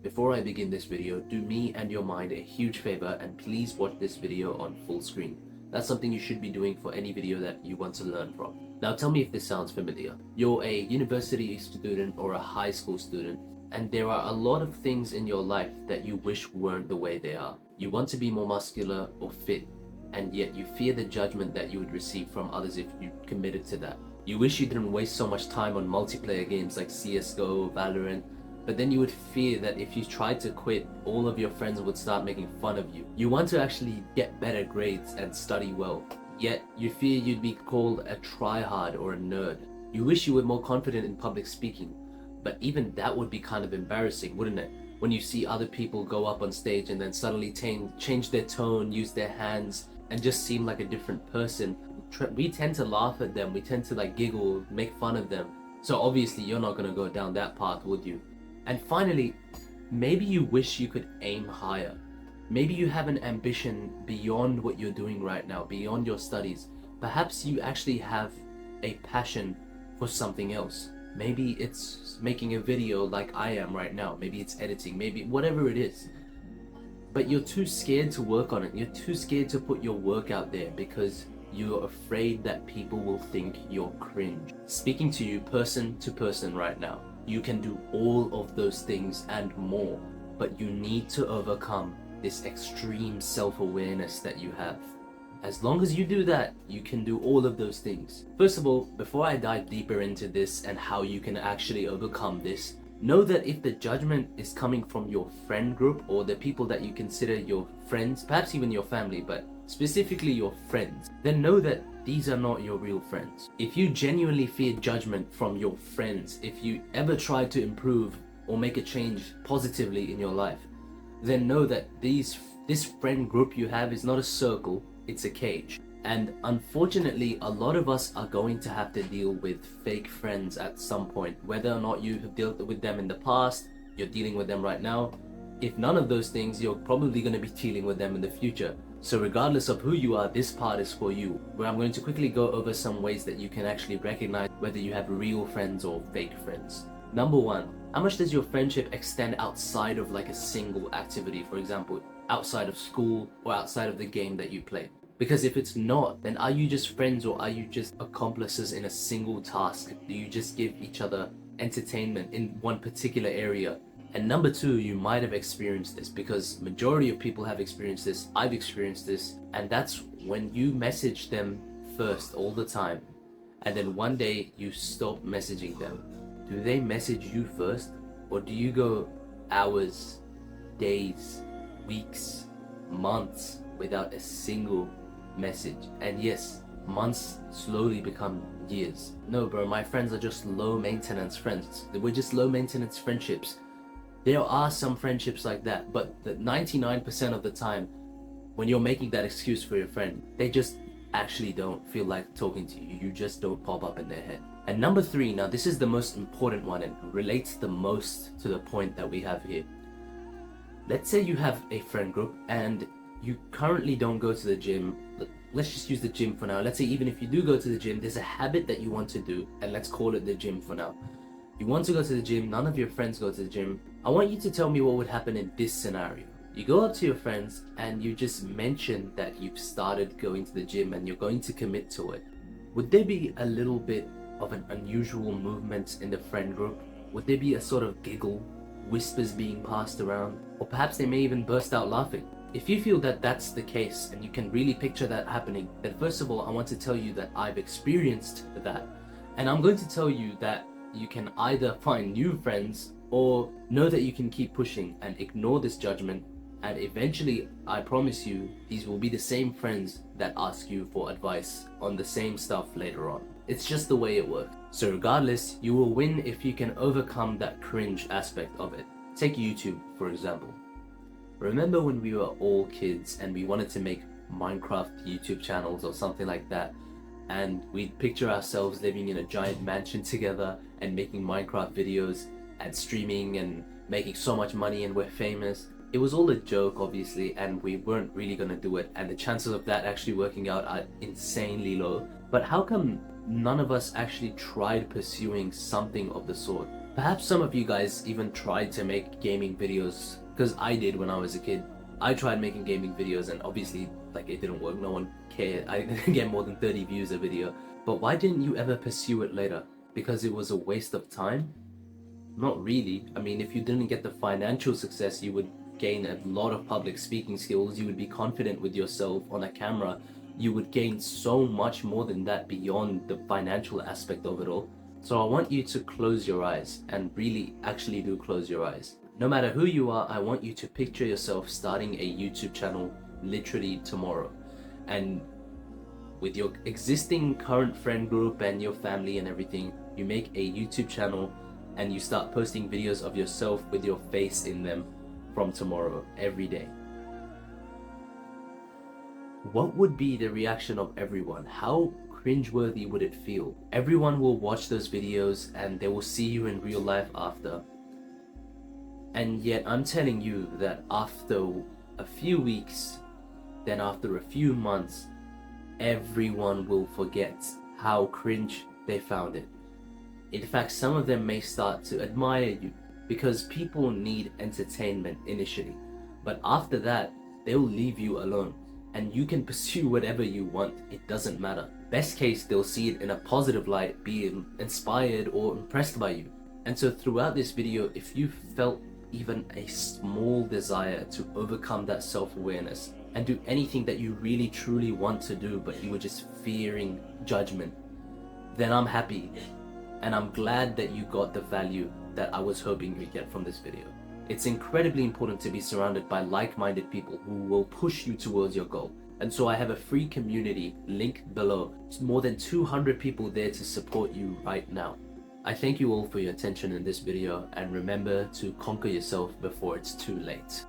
Before I begin this video, do me and your mind a huge favor and please watch this video on full screen. That's something you should be doing for any video that you want to learn from. Now tell me if this sounds familiar. You're a university student or a high school student, and there are a lot of things in your life that you wish weren't the way they are. You want to be more muscular or fit, and yet you fear the judgment that you would receive from others if you committed to that. You wish you didn't waste so much time on multiplayer games like CSGO, Valorant, but then you would fear that if you tried to quit, all of your friends would start making fun of you. You want to actually get better grades and study well, yet you fear you'd be called a tryhard or a nerd. You wish you were more confident in public speaking, but even that would be kind of embarrassing, wouldn't it? When you see other people go up on stage and then suddenly change their tone, use their hands, and just seem like a different person. We tend to laugh at them, we tend to giggle, make fun of them. So obviously you're not gonna go down that path, would you? And finally, maybe you wish you could aim higher. Maybe you have an ambition beyond what you're doing right now, beyond your studies. Perhaps you actually have a passion for something else. Maybe it's making a video like I am right now. Maybe it's editing, maybe whatever it is. But you're too scared to work on it. You're too scared to put your work out there because you're afraid that people will think you're cringe. Speaking to you person to person right now, you can do all of those things and more, but you need to overcome this extreme self-awareness that you have. As long as you do that, you can do all of those things. First of all, before I dive deeper into this and how you can actually overcome this, know that if the judgment is coming from your friend group or the people that you consider your friends, perhaps even your family, but specifically your friends, then know that these are not your real friends. If you genuinely fear judgment from your friends, if you ever try to improve or make a change positively in your life, then know that this friend group you have is not a circle, it's a cage. And unfortunately, a lot of us are going to have to deal with fake friends at some point, whether or not you have dealt with them in the past, you're dealing with them right now. If none of those things, you're probably going to be dealing with them in the future. So regardless of who you are, this part is for you, where I'm going to quickly go over some ways that you can actually recognize whether you have real friends or fake friends. Number one, how much does your friendship extend outside of a single activity? For example, outside of school or outside of the game that you play? Because if it's not, then are you just friends or are you just accomplices in a single task? Do you just give each other entertainment in one particular area? And number two, you might have experienced this, because majority of people have experienced this, I've experienced this, and that's when you message them first all the time, and then one day you stop messaging them. Do they message you first, or do you go hours, days, weeks, months without a single message? And yes, months slowly become years. No bro, my friends are just low maintenance friends. We're just low maintenance friendships. There are some friendships like that, but the 99% of the time, when you're making that excuse for your friend, they just actually don't feel like talking to you. You just don't pop up in their head. And number three, now this is the most important one and relates the most to the point that we have here. Let's say you have a friend group and you currently don't go to the gym. Let's just use the gym for now. Let's say even if you do go to the gym, there's a habit that you want to do, and let's call it the gym for now. You want to go to the gym, none of your friends go to the gym. I want you to tell me what would happen in this scenario. You go up to your friends and you just mention that you've started going to the gym and you're going to commit to it. Would there be a little bit of an unusual movement in the friend group? Would there be a sort of giggle, whispers being passed around, or perhaps they may even burst out laughing? If you feel that that's the case and you can really picture that happening, then first of all, I want to tell you that I've experienced that. And I'm going to tell you that you can either find new friends or know that you can keep pushing and ignore this judgment, and eventually, I promise you, these will be the same friends that ask you for advice on the same stuff later on. It's just the way it works. So regardless, you will win if you can overcome that cringe aspect of it. Take YouTube, for example. Remember when we were all kids and we wanted to make Minecraft YouTube channels or something like that, and we'd picture ourselves living in a giant mansion together and making Minecraft videos and streaming and making so much money and we're famous? It was all a joke, obviously, and we weren't really gonna do it, and the chances of that actually working out are insanely low. But how come none of us actually tried pursuing something of the sort? Perhaps some of you guys even tried to make gaming videos, because I did when I was a kid. I tried making gaming videos and obviously like it didn't work, no one cared. I didn't get more than 30 views a video. But why didn't you ever pursue it later? Because it was a waste of time? Not really. I mean, if you didn't get the financial success, you would gain a lot of public speaking skills, you would be confident with yourself on a camera, you would gain so much more than that beyond the financial aspect of it all. So I want you to close your eyes and really actually do close your eyes. No matter who you are, I want you to picture yourself starting a YouTube channel literally tomorrow. And with your existing current friend group and your family and everything, you make a YouTube channel and you start posting videos of yourself with your face in them from tomorrow, every day. What would be the reaction of everyone? How cringeworthy would it feel? Everyone will watch those videos and they will see you in real life after. And yet I'm telling you that after a few weeks, then after a few months, everyone will forget how cringe they found it. In fact, some of them may start to admire you because people need entertainment initially. But after that, they'll leave you alone and you can pursue whatever you want. It doesn't matter. Best case, they'll see it in a positive light, being inspired or impressed by you. And so throughout this video, if you felt even a small desire to overcome that self-awareness and do anything that you really truly want to do, but you were just fearing judgment, then I'm happy and I'm glad that you got the value that I was hoping you'd get from this video. It's incredibly important to be surrounded by like-minded people who will push you towards your goal. And so I have a free community linked below. It's more than 200 people there to support you right now. I thank you all for your attention in this video, and remember to conquer yourself before it's too late.